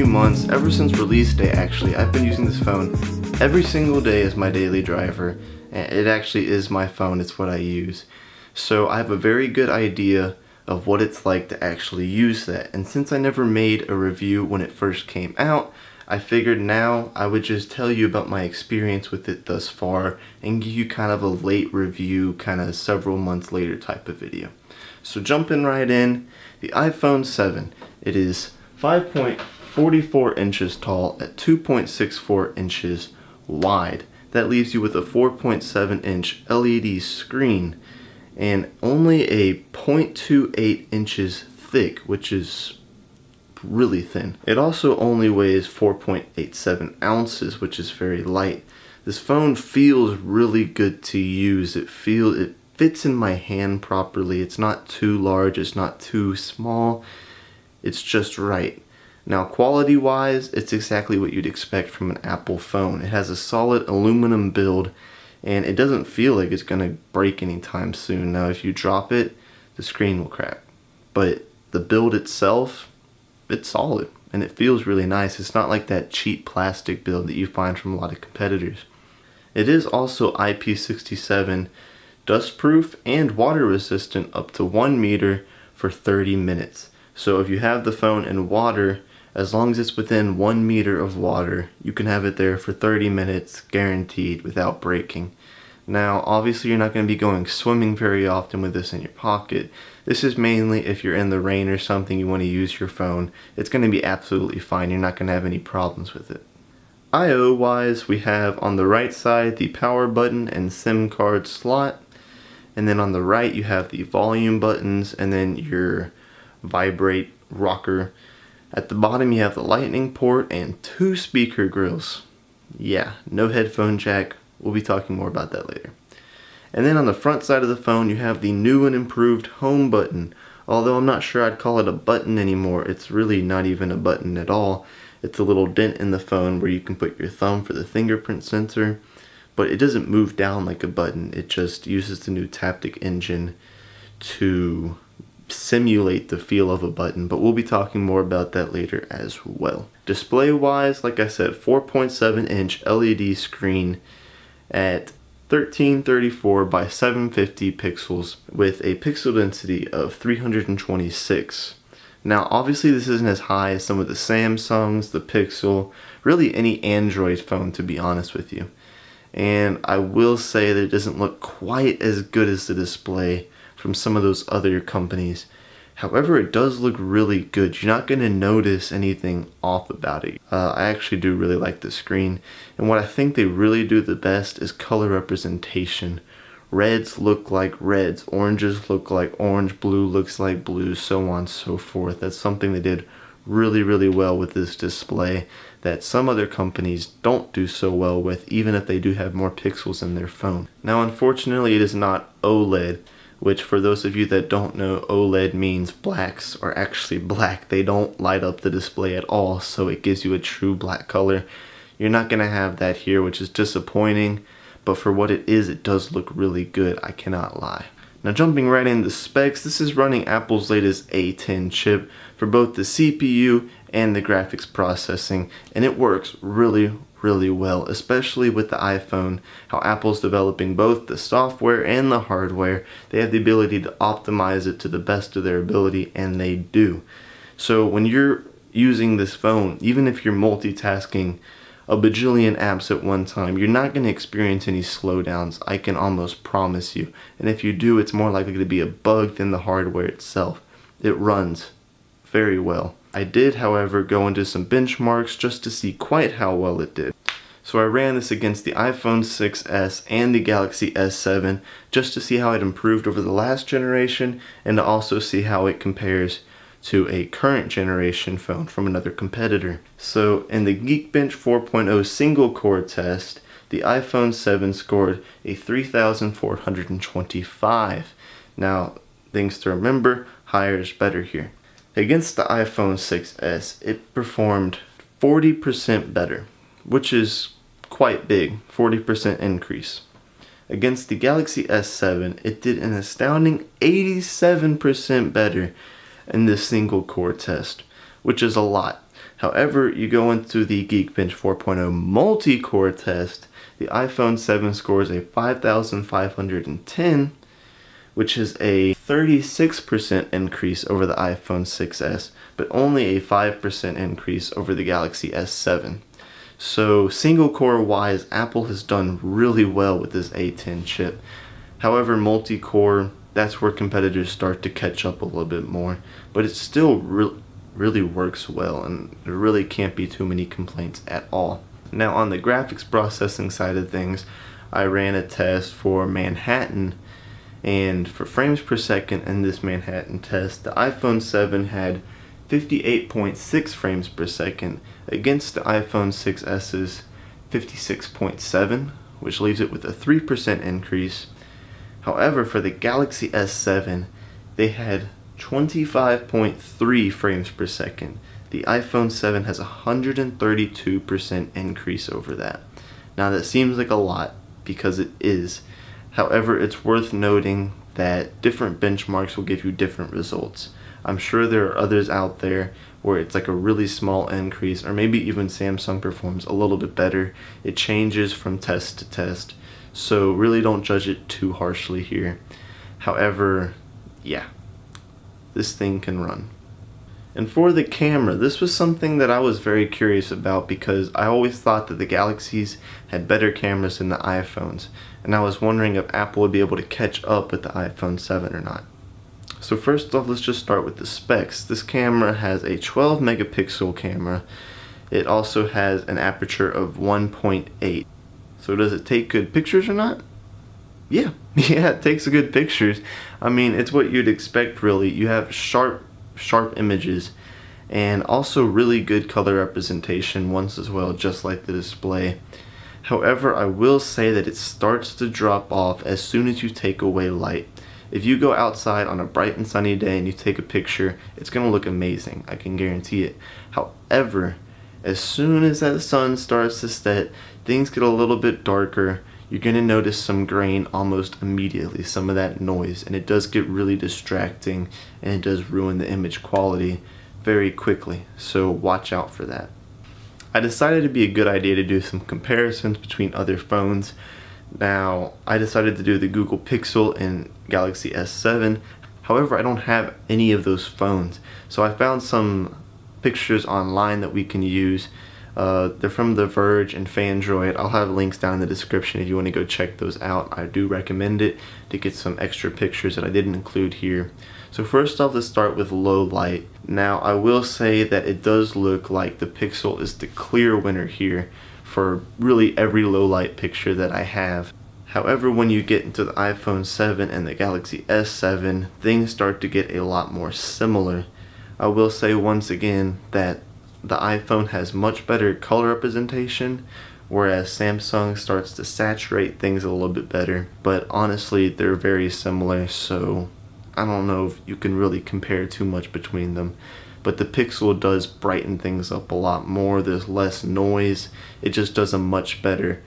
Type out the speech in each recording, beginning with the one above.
few months, ever since release day actually, I've been using this phone every single day as my daily driver. And it actually is my phone, it's what I use. So I have a very good idea of what it's like to actually use that. And since I never made a review when it first came out, I figured now I would just tell you about my experience with it thus far and give you kind of a late review, kind of several months later type of video. So jumping right in, the iPhone 7, it is 5.44 inches tall at 2.64 inches wide. That leaves you with a 4.7 inch LED screen and only a 0.28 inches thick, which is really thin. It also only weighs 4.87 ounces, which is very light. This phone feels really good to use. It fits in my hand properly. It's not too large, it's not too small. It's just right. Now quality wise, it's exactly what you'd expect from an Apple phone. It has a solid aluminum build and it doesn't feel like it's gonna break anytime soon. Now if you drop it, the screen will crack. But the build itself, it's solid and it feels really nice. It's not like that cheap plastic build that you find from a lot of competitors. It is also IP67 dustproof and water resistant up to 1 meter for 30 minutes. So if you have the phone in water, as long as it's within 1 meter of water, you can have it there for 30 minutes guaranteed without breaking. Now obviously you're not going to be going swimming very often with this in your pocket. This is mainly if you're in the rain or something, you want to use your phone. It's going to be absolutely fine. You're not going to have any problems with it. I/O wise, we have on the right side the power button and SIM card slot. And then on the right you have the volume buttons and then your vibrate rocker. At the bottom you have the lightning port and 2 speaker grills. Yeah, no headphone jack. We'll be talking more about that later. And then on the front side of the phone you have the new and improved home button. Although I'm not sure I'd call it a button anymore. It's really not even a button at all. It's a little dent in the phone where you can put your thumb for the fingerprint sensor. But it doesn't move down like a button. It just uses the new Taptic engine to simulate the feel of a button, but we'll be talking more about that later as well. Display wise, like I said, 4.7 inch LED screen at 1334 by 750 pixels with a pixel density of 326. Now obviously this isn't as high as some of the Samsungs, the Pixel, really any Android phone to be honest with you. And I will say that it doesn't look quite as good as the display from some of those other companies. However, it does look really good. You're not going to notice anything off about it. I actually do really like the screen. And what I think they really do the best is color representation. Reds look like reds, oranges look like orange, blue looks like blue, so on and so forth. That's something they did really, really well with this display that some other companies don't do so well with, even if they do have more pixels in their phone. Now unfortunately it is not OLED, which for those of you that don't know, OLED means blacks are actually black. They don't light up the display at all, so it gives you a true black color. You're not going to have that here, which is disappointing, but for what it is, it does look really good, I cannot lie. Now jumping right into specs, this is running Apple's latest A10 chip for both the CPU and the graphics processing, and it works really well, especially with the iPhone, how Apple's developing both the software and the hardware. They have the ability to optimize it to the best of their ability, and they do. So when you're using this phone, even if you're multitasking a bajillion apps at one time, you're not going to experience any slowdowns, I can almost promise you. And if you do, it's more likely to be a bug than the hardware itself. It runs very well. I did, however, go into some benchmarks just to see quite how well it did. So I ran this against the iPhone 6s and the Galaxy S7 just to see how it improved over the last generation and to also see how it compares to a current generation phone from another competitor. So in the Geekbench 4.0 single core test, the iPhone 7 scored a 3,425. Now, things to remember, higher is better here. Against the iPhone 6s, it performed 40% better, which is quite big, 40% increase. Against the Galaxy S7, it did an astounding 87% better in this single core test, which is a lot. However, you go into the Geekbench 4.0 multi-core test, the iPhone 7 scores a 5,510, which is a 36% increase over the iPhone 6s, but only a 5% increase over the Galaxy S7. So single core wise, Apple has done really well with this A10 chip. However, multi-core, that's where competitors start to catch up a little bit more, but it still really works well, and there really can't be too many complaints at all. Now on the graphics processing side of things, I ran a test for Manhattan, and for frames per second in this Manhattan test, the iPhone 7 had 58.6 frames per second against the iPhone 6s's 56.7, which leaves it with a 3% increase. However, for the Galaxy S7, they had 25.3 frames per second. The iPhone 7 has a 132% increase over that. Now that seems like a lot, because it is. However, it's worth noting that different benchmarks will give you different results. I'm sure there are others out there where it's like a really small increase, or maybe even Samsung performs a little bit better. It changes from test to test, so really don't judge it too harshly here. However, yeah, this thing can run. And for the camera, this was something that I was very curious about, because I always thought that the Galaxies had better cameras than the iPhones, and I was wondering if Apple would be able to catch up with the iPhone 7 or not. So first off, let's just start with the specs. This camera has a 12 megapixel camera. It also has an aperture of 1.8. So does it take good pictures or not? Yeah, it takes good pictures. I mean, it's what you'd expect really. You have sharp images, and also really good color representation once as well, just like the display. However, I will say that it starts to drop off as soon as you take away light. If you go outside on a bright and sunny day and you take a picture, it's going to look amazing, I can guarantee it. However, as soon as that sun starts to set, things get a little bit darker. You're going to notice some grain almost immediately, some of that noise, and it does get really distracting, and it does ruin the image quality very quickly, so watch out for that. I decided it'd be a good idea to do some comparisons between other phones. Now, I decided to do the Google Pixel and Galaxy S7. However, I don't have any of those phones, so I found some pictures online that we can use. They're from The Verge and Fandroid. I'll have links down in the description if you want to go check those out. I do recommend it to get some extra pictures that I didn't include here. So first off, let's start with low light. Now, I will say that it does look like the Pixel is the clear winner here for really every low light picture that I have. However, when you get into the iPhone 7 and the Galaxy S7, things start to get a lot more similar. I will say once again that the iPhone has much better color representation, whereas Samsung starts to saturate things a little bit better. But honestly, they're very similar, so I don't know if you can really compare too much between them. But the Pixel does brighten things up a lot more. There's less noise. It just does a much better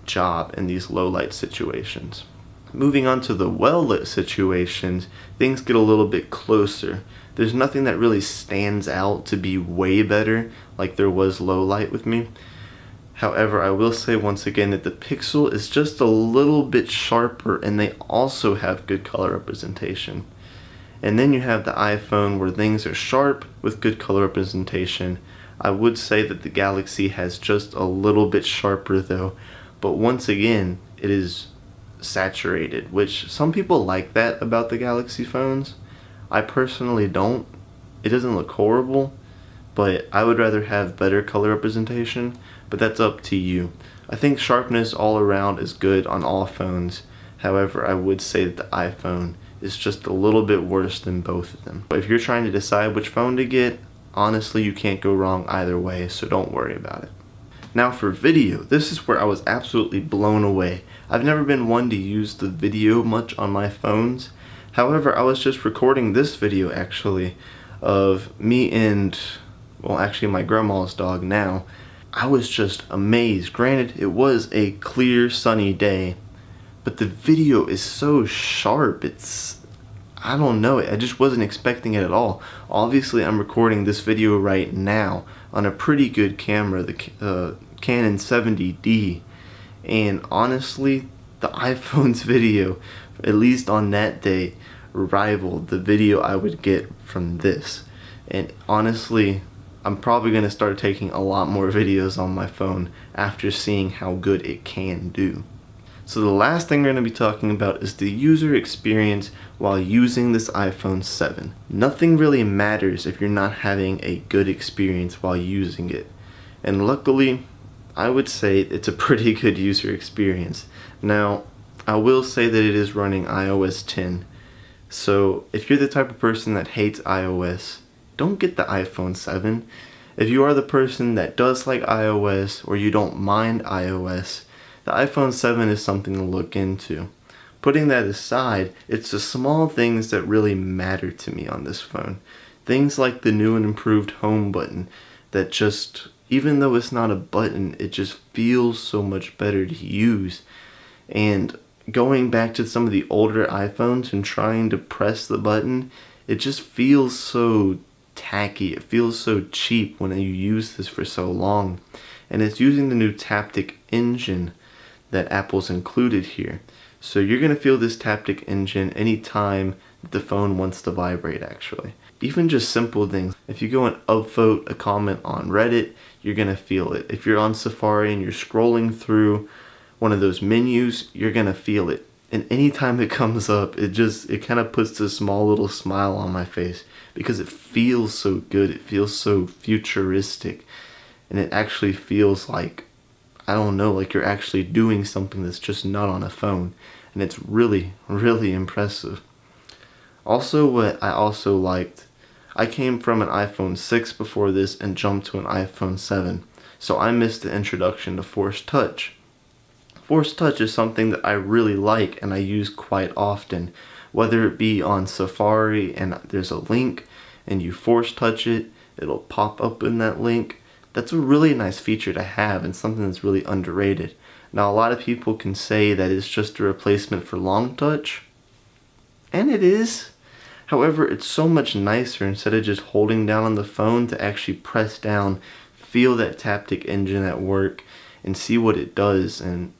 job in these low light situations. Moving on to the well lit situations, things get a little bit closer. There's nothing that really stands out to be way better like there was low light with me. However, I will say once again that the Pixel is just a little bit sharper, and they also have good color representation. And then you have the iPhone where things are sharp with good color representation. I would say that the Galaxy has just a little bit sharper though, but once again, it is saturated, which some people like that about the Galaxy phones. I personally don't. It doesn't look horrible, but I would rather have better color representation, but that's up to you. I think sharpness all around is good on all phones. However, I would say that the iPhone is just a little bit worse than both of them. But if you're trying to decide which phone to get, honestly, you can't go wrong either way, so don't worry about it. Now for video, this is where I was absolutely blown away. I've never been one to use the video much on my phones. However, I was just recording this video actually of me and, well, actually my grandma's dog now. I was just amazed. Granted, it was a clear sunny day, but the video is so sharp. I don't know, I just wasn't expecting it at all. Obviously, I'm recording this video right now on a pretty good camera, the Canon 70D, and honestly, the iPhone's video, at least on that day, rivaled the video I would get from this. And honestly, I'm probably going to start taking a lot more videos on my phone after seeing how good it can do. So the last thing we're going to be talking about is the user experience while using this iPhone 7. Nothing really matters if you're not having a good experience while using it. And luckily, I would say it's a pretty good user experience. Now, I will say that it is running iOS 10. So if you're the type of person that hates iOS, don't get the iPhone 7. If you are the person that does like iOS or you don't mind iOS, the iPhone 7 is something to look into. Putting that aside, it's the small things that really matter to me on this phone. Things like the new and improved home button that just, even though it's not a button, it just feels so much better to use. And going back to some of the older iPhones and trying to press the button, it just feels so tacky. It feels so cheap when you use this for so long. And it's using the new Taptic engine that Apple's included here. So you're going to feel this Taptic engine anytime the phone wants to vibrate, actually. Even just simple things. If you go and upvote a comment on Reddit, you're going to feel it. If you're on Safari and you're scrolling through one of those menus, you're going to feel it. And anytime it comes up, it kind of puts this small little smile on my face because it feels so good. It feels so futuristic. And it actually feels like, I don't know, like you're actually doing something that's just not on a phone. And it's really, really impressive. Also, what I also liked, I came from an iPhone 6 before this and jumped to an iPhone 7. So I missed the introduction to Force Touch. Force Touch is something that I really like and I use quite often. Whether it be on Safari and there's a link and you force touch it, it'll pop up in that link. That's a really nice feature to have and something that's really underrated. Now, a lot of people can say that it's just a replacement for long touch, and it is. However, it's so much nicer instead of just holding down on the phone to actually press down, feel that Taptic engine at work, and see what it does. And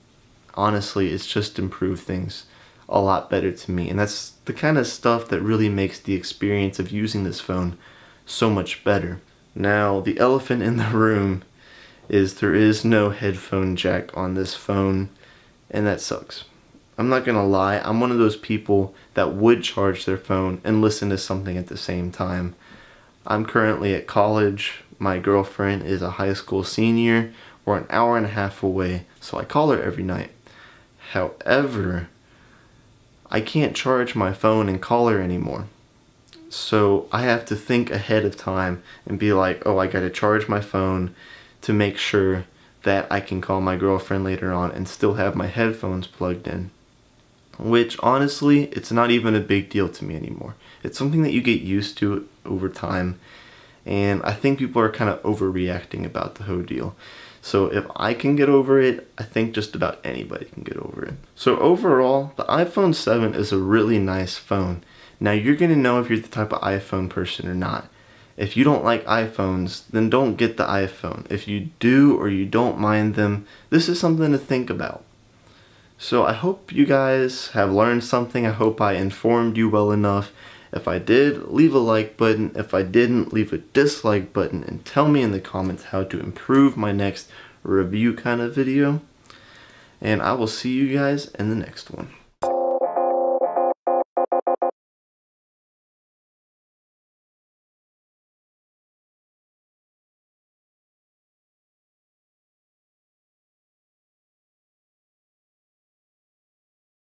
honestly, it's just improved things a lot better to me. And that's the kind of stuff that really makes the experience of using this phone so much better. Now, the elephant in the room is there is no headphone jack on this phone, and that sucks. I'm not gonna lie, I'm one of those people that would charge their phone and listen to something at the same time. I'm currently at college, my girlfriend is a high school senior, we're an hour and a half away, so I call her every night. However, I can't charge my phone and call her anymore. So I have to think ahead of time and be like, oh, I gotta charge my phone to make sure that I can call my girlfriend later on and still have my headphones plugged in. Which, honestly, it's not even a big deal to me anymore. It's something that you get used to over time, and I think people are kind of overreacting about the whole deal. So if I can get over it, I think just about anybody can get over it. So overall, the iPhone 7 is a really nice phone. Now you're going to know if you're the type of iPhone person or not. If you don't like iPhones, then don't get the iPhone. If you do or you don't mind them, this is something to think about. So I hope you guys have learned something. I hope I informed you well enough. If I did, leave a like button. If I didn't, leave a dislike button and tell me in the comments how to improve my next review kind of video. And I will see you guys in the next one.